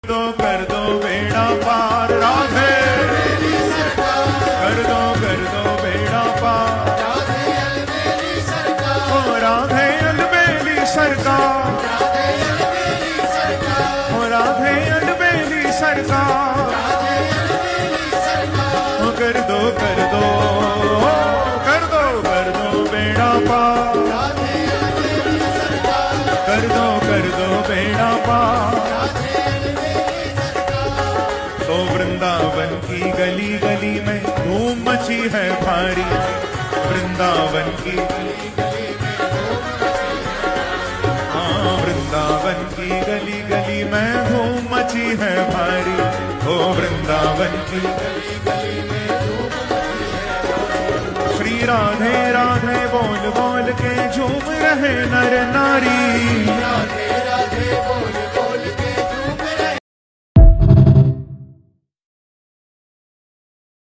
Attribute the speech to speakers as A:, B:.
A: तो कर दो बेड़ा पार राधे, कर दो बेड़ा पार, ओ राधे अलबेली सरकार, ओ राधे अलबेली सरकार, ओ कर दो बेड़ा पार, कर दो बेड़ा पार। तो वृंदावन की गली गली में धूम मची है भारी, वृंदावन की, हाँ वृंदावन की गली गली में धूम मची है भारी, ओ वृंदावन की गली गली में धूम मची है भारी। श्री राधे राधे बोल बोल के झूम रहे नर नारी, राधे राधे बोल